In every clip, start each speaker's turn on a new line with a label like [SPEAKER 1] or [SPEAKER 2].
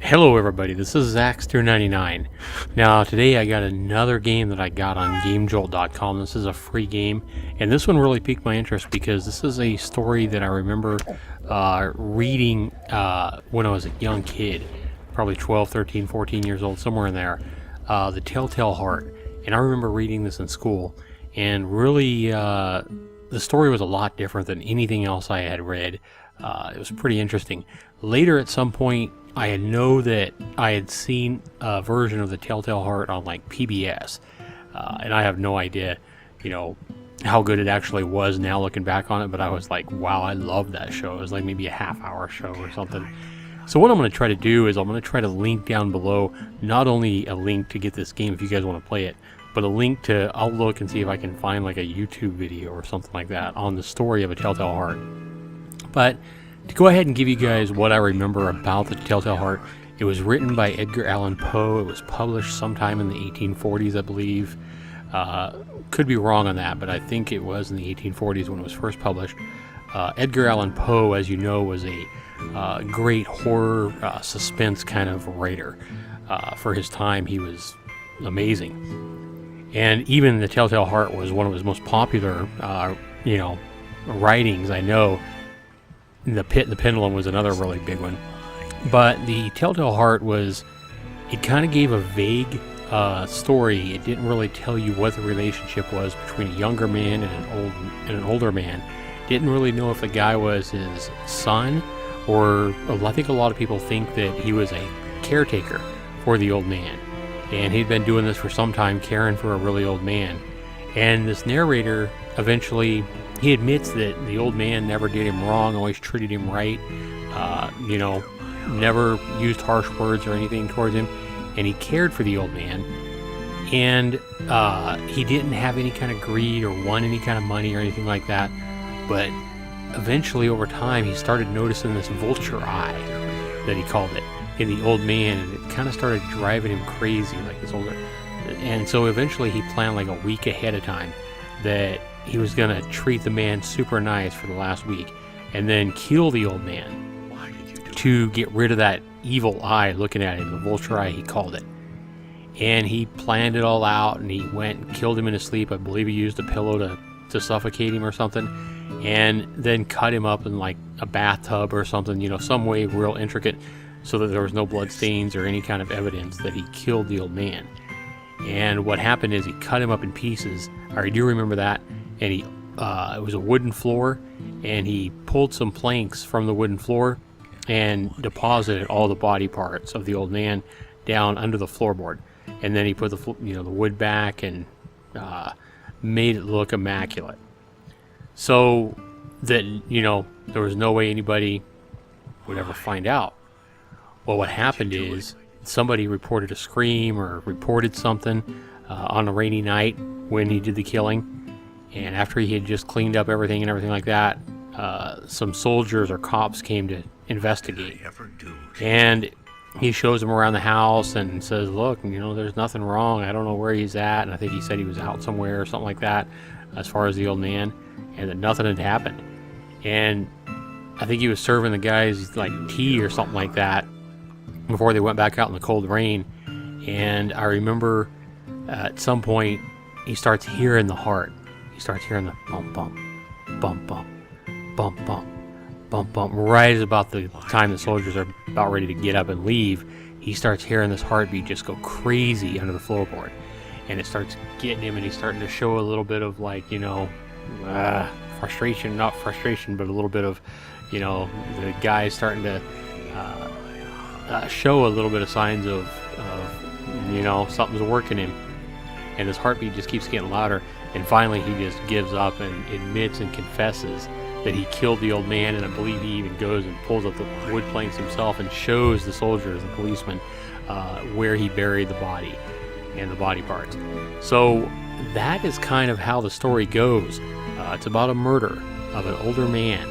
[SPEAKER 1] Hello everybody, this is Zax299. Now today I got another game that I got on GameJolt.com. This is a free game, and this one really piqued my interest because this is a story that I remember reading when I was a young kid, probably 12, 13, 14 years old, somewhere in there. The Telltale Heart. And I remember reading this in school, and really the story was a lot different than anything else I had read. It was pretty interesting. Later at some point, I know that I had seen a version of the Telltale Heart on like PBS, and I have no idea, how good it actually was now looking back on it, but I was like, wow, I love that show. It was like maybe a half-hour show or something. So what I'm going to try to do is I'm going to try to link down below, not only a link to get this game if you guys want to play it, but a link to, I'll look and see if I can find like a YouTube video or something like that on the story of a Telltale Heart. But to go ahead and give you guys what I remember about the Telltale Heart, it was written by Edgar Allan Poe. It was published sometime in the 1840s, I believe. Could be wrong on that, but I think it was in the 1840s when it was first published. Edgar Allan Poe, as you know, was a great horror suspense kind of writer. For his time, he was amazing. And even the Telltale Heart was one of his most popular, writings, I know. The Pit and the Pendulum was another really big one. But the Telltale Heart it kind of gave a vague story. It didn't really tell you what the relationship was between a younger man and an older man. Didn't really know if the guy was his son, or I think a lot of people think that he was a caretaker for the old man. And he'd been doing this for some time, caring for a really old man. And this narrator eventually, he admits that the old man never did him wrong, always treated him right, never used harsh words or anything towards him, and he cared for the old man. And he didn't have any kind of greed or want any kind of money or anything like that. But eventually, over time, he started noticing this vulture eye, that he called it, in the old man, and it kind of started driving him crazy, like this older. And so eventually he planned like a week ahead of time that he was going to treat the man super nice for the last week and then kill the old man to get rid of that evil eye looking at him, the vulture eye he called it. And he planned it all out, and he went and killed him in his sleep. I believe he used a pillow to suffocate him or something, and then cut him up in like a bathtub or something, some way real intricate, so that there was no blood stains or any kind of evidence that he killed the old man. And what happened is he cut him up in pieces. I do remember that. And it was a wooden floor, and he pulled some planks from the wooden floor and deposited all the body parts of the old man down under the floorboard. And then he put the wood back and made it look immaculate. So that, there was no way anybody would ever find out. Well, what happened is somebody reported a scream or reported something on a rainy night when he did the killing. And after he had just cleaned up everything and everything like that, some soldiers or cops came to investigate. And he shows them around the house and says, look, there's nothing wrong. I don't know where he's at. And I think he said he was out somewhere or something like that, as far as the old man, and that nothing had happened. And I think he was serving the guys like tea or something like that before they went back out in the cold rain. And I remember at some point he starts hearing the heart. He starts hearing the bump, bump, bump, bump, bump, bump, bump, bump. Right about the time the soldiers are about ready to get up and leave, he starts hearing this heartbeat just go crazy under the floorboard. And it starts getting him, and he's starting to show a little bit of like, frustration, not frustration, but a little bit of, the guy's starting to show a little bit of signs of something's working him. And his heartbeat just keeps getting louder. And finally, he just gives up and admits and confesses that he killed the old man. And I believe he even goes and pulls up the wood planks himself and shows the soldiers and policemen where he buried the body and the body parts. So that is kind of how the story goes. It's about a murder of an older man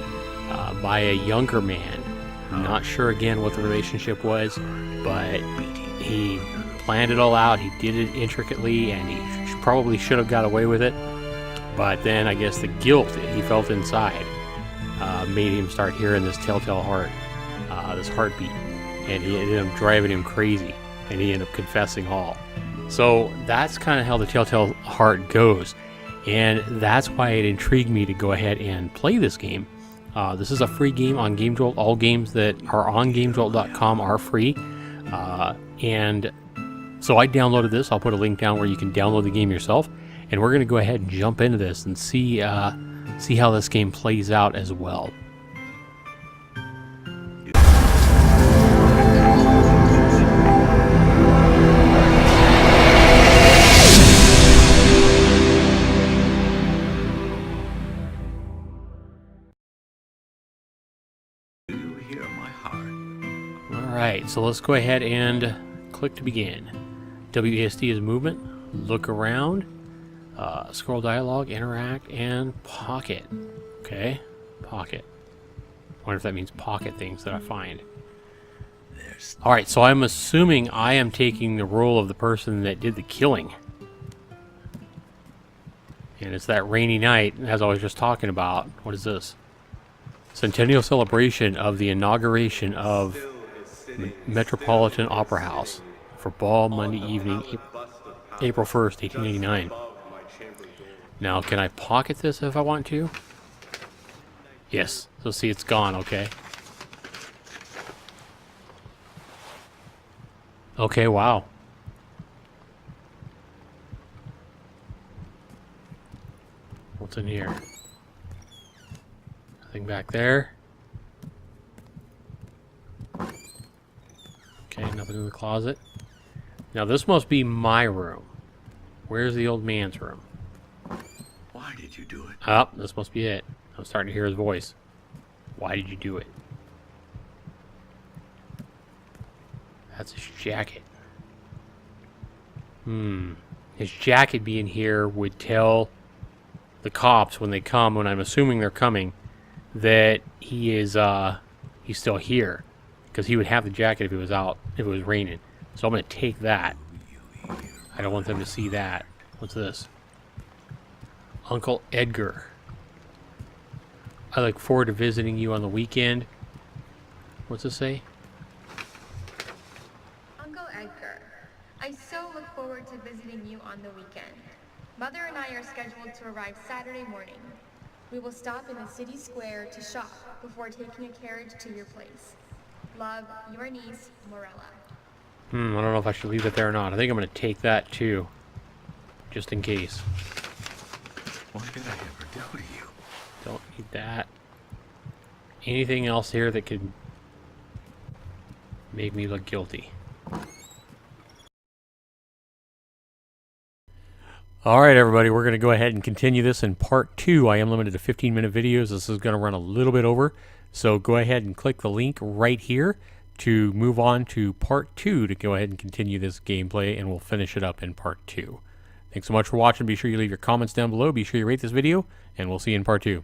[SPEAKER 1] by a younger man. I'm not sure again what the relationship was, but he planned it all out. He did it intricately, and he probably should have got away with it. But then I guess the guilt that he felt inside made him start hearing this telltale heart, this heartbeat. and he ended up driving him crazy, and he ended up confessing all. So that's kind of how the Telltale Heart goes, and that's why it intrigued me to go ahead and play this game. This is a free game on GameJolt. All games that are on GameJolt.com are free, and so I downloaded this. I'll put a link down where you can download the game yourself, and we're going to go ahead and jump into this and see how this game plays out as well. Alright, so let's go ahead and click to begin. WASD is movement, look around, scroll dialogue, interact, and pocket. Okay, pocket. I wonder if that means pocket things that I find. Alright, so I'm assuming I am taking the role of the person that did the killing. And it's that rainy night, as I was just talking about. What is this? Centennial celebration of the inauguration of Metropolitan Opera House for ball Monday evening, April 1st, 1889. Now, can I pocket this if I want to? Yes. So see, it's gone, okay. Okay, wow. What's in here? Nothing back there. Okay, nothing in the closet. Now this must be my room. Where's the old man's room?
[SPEAKER 2] Why did you do it?
[SPEAKER 1] Oh, this must be it. I'm starting to hear his voice. Why did you do it? That's his jacket. His jacket being here would tell the cops when they come, when I'm assuming they're coming, that he is he's still here. Because he would have the jacket if it was out, if it was raining. So I'm going to take that. I don't want them to see that. What's this? Uncle Edgar. I look forward to visiting you on the weekend. What's this say?
[SPEAKER 3] Uncle Edgar, I so look forward to visiting you on the weekend. Mother and I are scheduled to arrive Saturday morning. We will stop in the city square to shop before taking a carriage to your place. Love, your niece, Morella.
[SPEAKER 1] I don't know if I should leave it there or not. I think I'm going to take that too. Just in case.
[SPEAKER 2] What did I ever do to you?
[SPEAKER 1] Don't need that. Anything else here that could make me look guilty? Alright everybody, we're going to go ahead and continue this in part 2. I am limited to 15-minute videos. This is going to run a little bit over. So go ahead and click the link right here to move on to part 2 to go ahead and continue this gameplay, and we'll finish it up in part 2. Thanks so much for watching. Be sure you leave your comments down below. Be sure you rate this video, and we'll see you in part 2.